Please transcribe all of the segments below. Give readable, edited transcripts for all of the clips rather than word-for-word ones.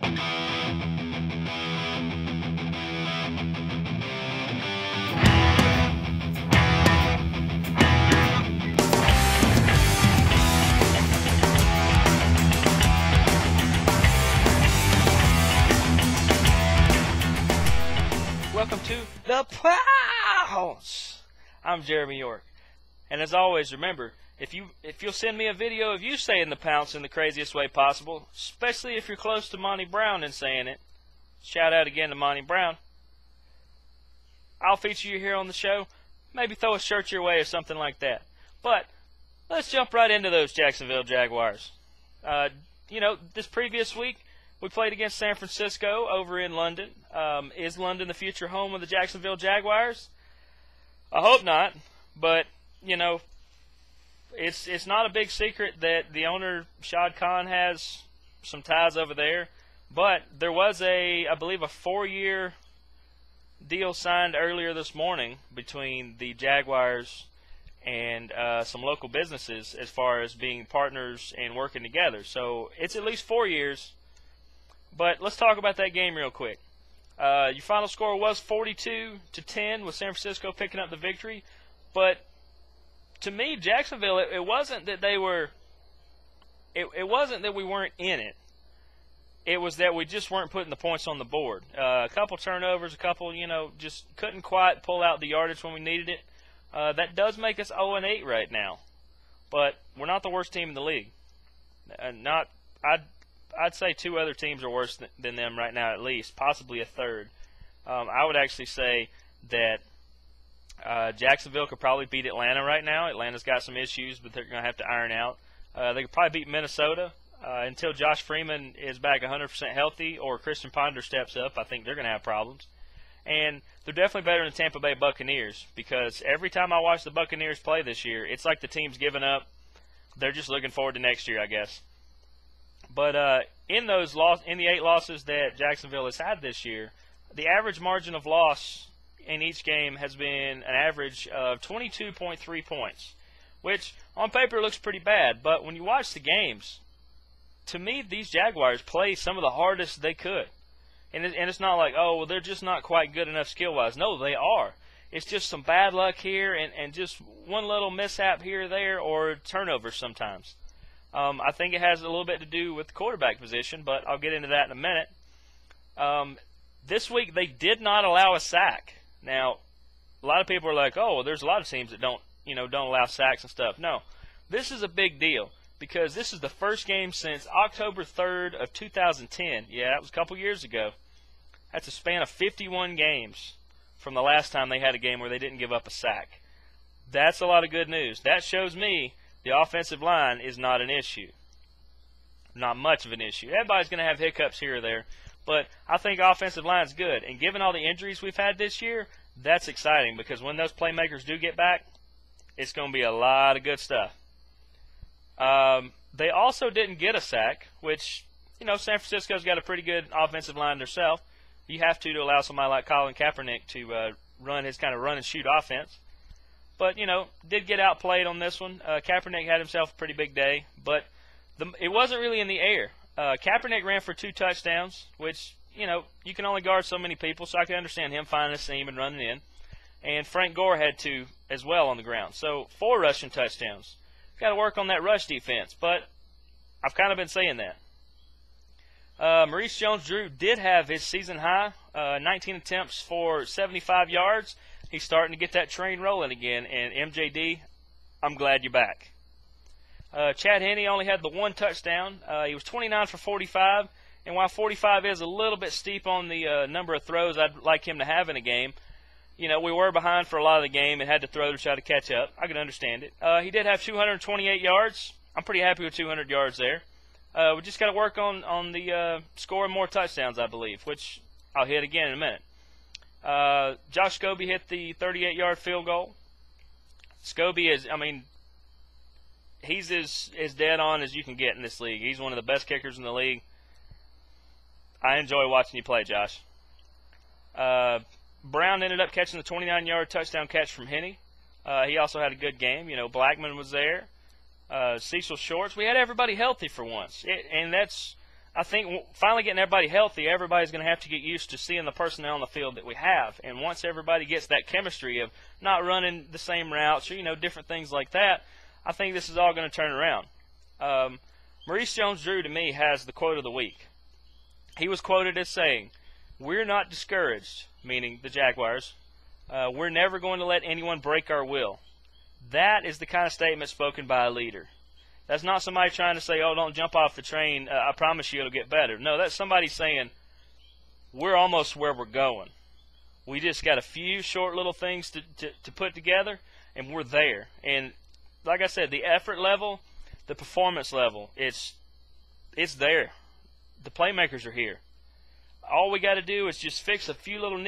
Welcome to the Pounce. I'm Jeremy York, and as always, remember, if you'll send me a video of you saying the Pounce in the craziest way possible, especially if you're close to Monty Brown in saying it, shout out again to Monty Brown, I'll feature you here on the show. Maybe throw a shirt your way or something like that. But let's jump right into those Jacksonville Jaguars. This previous week, we played against San Francisco over in London. Is London the future home of the Jacksonville Jaguars? I hope not, but, it's not a big secret that the owner, Shad Khan, has some ties over there. But there was I believe a 4-year deal signed earlier this morning between the Jaguars and some local businesses as far as being partners and working together. So it's at least 4 years. But let's talk about that game real quick. Your final score was 42-10 with San Francisco picking up the victory. But to me, Jacksonville, it wasn't that they were. It wasn't that we weren't in it. It was that we just weren't putting the points on the board. A couple turnovers, a couple, just couldn't quite pull out the yardage when we needed it. That does make us 0-8 right now. But we're not the worst team in the league. I'd say 2 other teams are worse than them right now, at least, possibly a third. I would actually say that Jacksonville could probably beat Atlanta right now. Atlanta's got some issues, but they're going to have to iron out. They could probably beat Minnesota until Josh Freeman is back 100% healthy or Christian Ponder steps up. I think they're going to have problems. And they're definitely better than Tampa Bay Buccaneers, because every time I watch the Buccaneers play this year, it's like the team's given up. They're just looking forward to next year, I guess. But in the 8 losses that Jacksonville has had this year, the average margin of loss in each game has been an average of 22.3 points, which on paper looks pretty bad. But when you watch the games, to me, these Jaguars play some of the hardest they could. And it's not like, oh, well, they're just not quite good enough skill-wise. No, they are. It's just some bad luck here and just one little mishap here or there, or turnovers sometimes. I think it has a little bit to do with the quarterback position, but I'll get into that in a minute. This week they did not allow a sack. Now, a lot of people are like, "Oh, well, there's a lot of teams that don't allow sacks and stuff." No, this is a big deal because this is the first game since October 3rd of 2010. Yeah, that was a couple years ago. That's a span of 51 games from the last time they had a game where they didn't give up a sack. That's a lot of good news. That shows me the offensive line is not an issue. Not much of an issue. Everybody's going to have hiccups here or there, but I think offensive line is good. And given all the injuries we've had this year, that's exciting because when those playmakers do get back, it's going to be a lot of good stuff. They also didn't get a sack, which, San Francisco's got a pretty good offensive line themselves. You have to allow somebody like Colin Kaepernick to run his kind of run-and-shoot offense. But, did get outplayed on this one. Kaepernick had himself a pretty big day, but it wasn't really in the air. Kaepernick ran for 2 touchdowns, which, you can only guard so many people, so I can understand him finding a seam and running in. And Frank Gore had 2 as well on the ground. So 4 rushing touchdowns. Got to work on that rush defense, but I've kind of been saying that. Maurice Jones-Drew did have his season high, 19 attempts for 75 yards. He's starting to get that train rolling again. And MJD, I'm glad you're back. Chad Henne only had the 1 touchdown. He was 29 for 45. And while 45 is a little bit steep on the number of throws I'd like him to have in a game, we were behind for a lot of the game and had to throw to try to catch up. I can understand it. He did have 228 yards. I'm pretty happy with 200 yards there. We just got to work on the scoring more touchdowns, I believe, which I'll hit again in a minute. Josh Scobie hit the 38-yard field goal. Scobie is, he's as dead on as you can get in this league. He's one of the best kickers in the league. I enjoy watching you play, Josh. Brown ended up catching the 29-yard touchdown catch from Henne. He also had a good game. Blackman was there. Cecil Shorts. We had everybody healthy for once. And that's I think finally getting everybody healthy, everybody's going to have to get used to seeing the personnel on the field that we have. And once everybody gets that chemistry of not running the same routes or, different things like that, I think this is all going to turn around. Maurice Jones-Drew, to me, has the quote of the week. He was quoted as saying, "We're not discouraged," meaning the Jaguars. "We're never going to let anyone break our will." That is the kind of statement spoken by a leader. That's not somebody trying to say, "Oh, don't jump off the train. I promise you it'll get better." No, that's somebody saying, we're almost where we're going. We just got a few short little things to put together, and we're there. And like I said, the effort level, the performance level, it's there. The playmakers are here. All we got to do is just fix a few little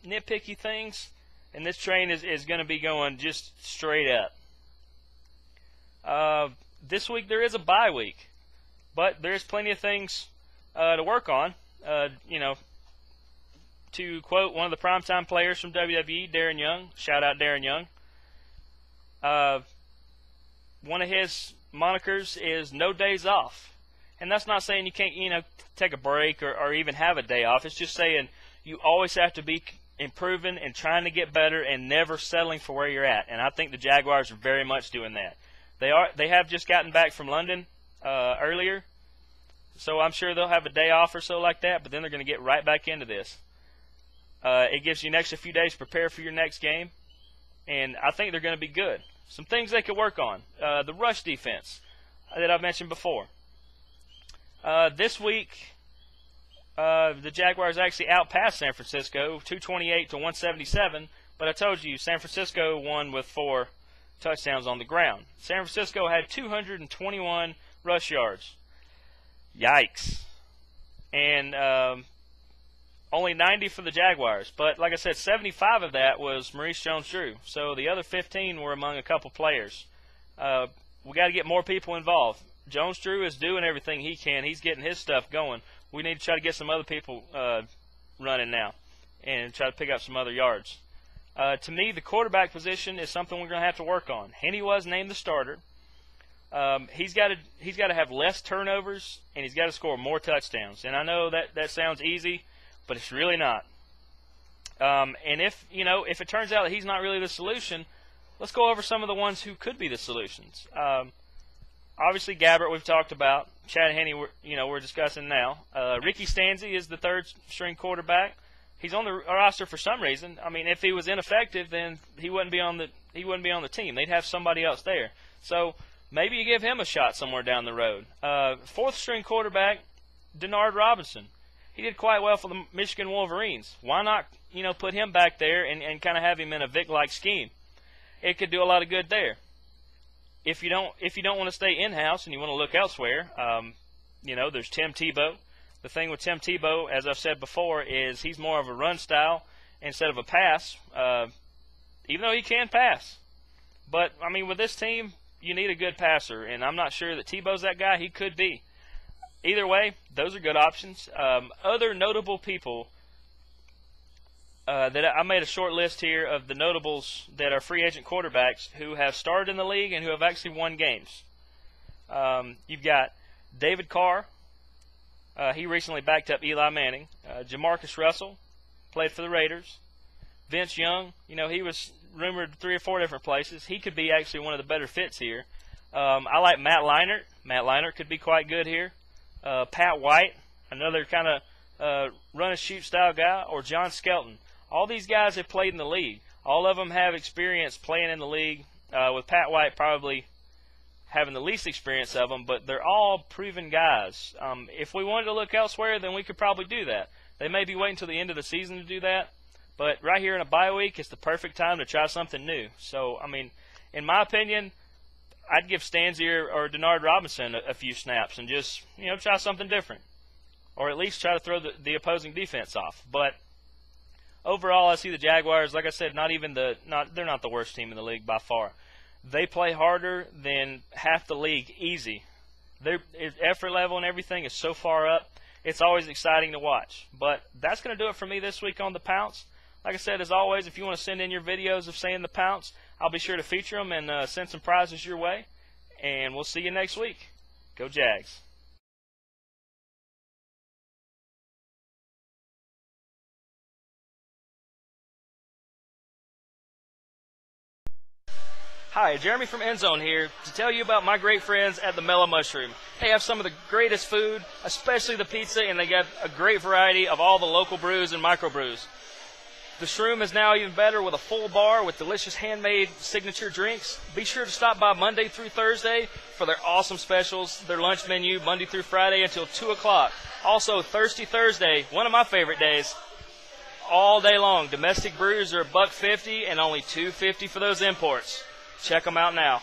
nitpicky things, and this train is going to be going just straight up. This week there is a bye week, but there's plenty of things to work on. To quote one of the primetime players from WWE, Darren Young, shout out Darren Young, one of his monikers is "no days off." And that's not saying you can't, take a break or even have a day off. It's just saying you always have to be improving and trying to get better and never settling for where you're at. And I think the Jaguars are very much doing that. They have just gotten back from London earlier, so I'm sure they'll have a day off or so like that, but then they're going to get right back into this. It gives you an extra few days to prepare for your next game, and I think they're going to be good. Some things they could work on. The rush defense that I mentioned before. This week, the Jaguars actually outpassed San Francisco, 228 to 177, but I told you San Francisco won with 4 touchdowns on the ground. San Francisco had 221 rush yards. Yikes. And only 90 for the Jaguars. But like I said, 75 of that was Maurice Jones-Drew. So the other 15 were among a couple players. We got to get more people involved. Jones-Drew is doing everything he can. He's getting his stuff going. We need to try to get some other people running now and try to pick up some other yards. To me, the quarterback position is something we're going to have to work on. Henny was named the starter. He's got to have less turnovers, and he's got to score more touchdowns. And I know that sounds easy, but it's really not. And if it turns out that he's not really the solution, let's go over some of the ones who could be the solutions. Obviously, Gabbert we've talked about. Chad Henne, we're discussing now. Ricky Stanzi is the third-string quarterback. He's on the roster for some reason. I mean, if he was ineffective, then he wouldn't be on the team. They'd have somebody else there. So maybe you give him a shot somewhere down the road. Fourth-string quarterback, Denard Robinson. He did quite well for the Michigan Wolverines. Why not, put him back there and kind of have him in a Vic-like scheme? It could do a lot of good there. If you don't want to stay in-house and you want to look elsewhere, there's Tim Tebow. The thing with Tim Tebow, as I've said before, is he's more of a run style instead of a pass, even though he can pass. But, I mean, with this team, you need a good passer, and I'm not sure that Tebow's that guy. He could be. Either way, those are good options. Other notable people that I made a short list here of the notables that are free agent quarterbacks who have started in the league and who have actually won games. You've got David Carr. He recently backed up Eli Manning. Jamarcus Russell played for the Raiders. Vince Young, he was rumored 3 or 4 different places. He could be actually one of the better fits here. I like Matt Leinart. Matt Leinart could be quite good here. Pat White, another kind of run-and-shoot style guy, or John Skelton. All these guys have played in the league. All of them have experience playing in the league, with Pat White probably having the least experience of them, but they're all proven guys. If we wanted to look elsewhere, then we could probably do that. They may be waiting until the end of the season to do that, but right here in a bye week, it's the perfect time to try something new. So, I mean, in my opinion, I'd give Stanzi or Denard Robinson a few snaps and just, try something different, or at least try to throw the opposing defense off. But overall, I see the Jaguars, like I said, they're not the worst team in the league by far. They play harder than half the league, easy. Their effort level and everything is so far up, it's always exciting to watch. But that's going to do it for me this week on the Pounce. Like I said, as always, if you want to send in your videos of saying the Pounce, I'll be sure to feature them and send some prizes your way. And we'll see you next week. Go Jags. Hi, Jeremy from Endzone here to tell you about my great friends at the Mellow Mushroom. They have some of the greatest food, especially the pizza, and they got a great variety of all the local brews and microbrews. The Shroom is now even better with a full bar with delicious handmade signature drinks. Be sure to stop by Monday through Thursday for their awesome specials, their lunch menu, Monday through Friday until 2 o'clock. Also, Thirsty Thursday, one of my favorite days, all day long. Domestic brews are $1.50 and only $2.50 for those imports. Check them out now.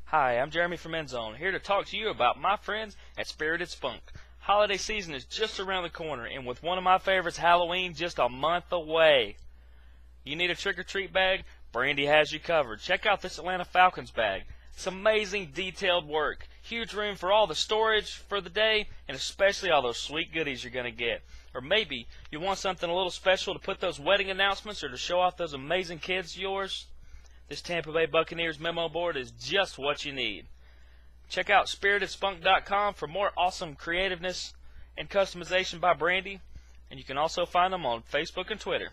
Hi, I'm Jeremy from Endzone, here to talk to you about my friends at Spirited Spunk. Holiday season is just around the corner, and with one of my favorites, Halloween, just a month away. You need a trick-or-treat bag? Brandy has you covered. Check out this Atlanta Falcons bag. It's amazing detailed work. Huge room for all the storage for the day, and especially all those sweet goodies you're going to get. Or maybe you want something a little special to put those wedding announcements or to show off those amazing kids of yours. This Tampa Bay Buccaneers memo board is just what you need. Check out spiritedspunk.com for more awesome creativeness and customization by Brandy, and you can also find them on Facebook and Twitter.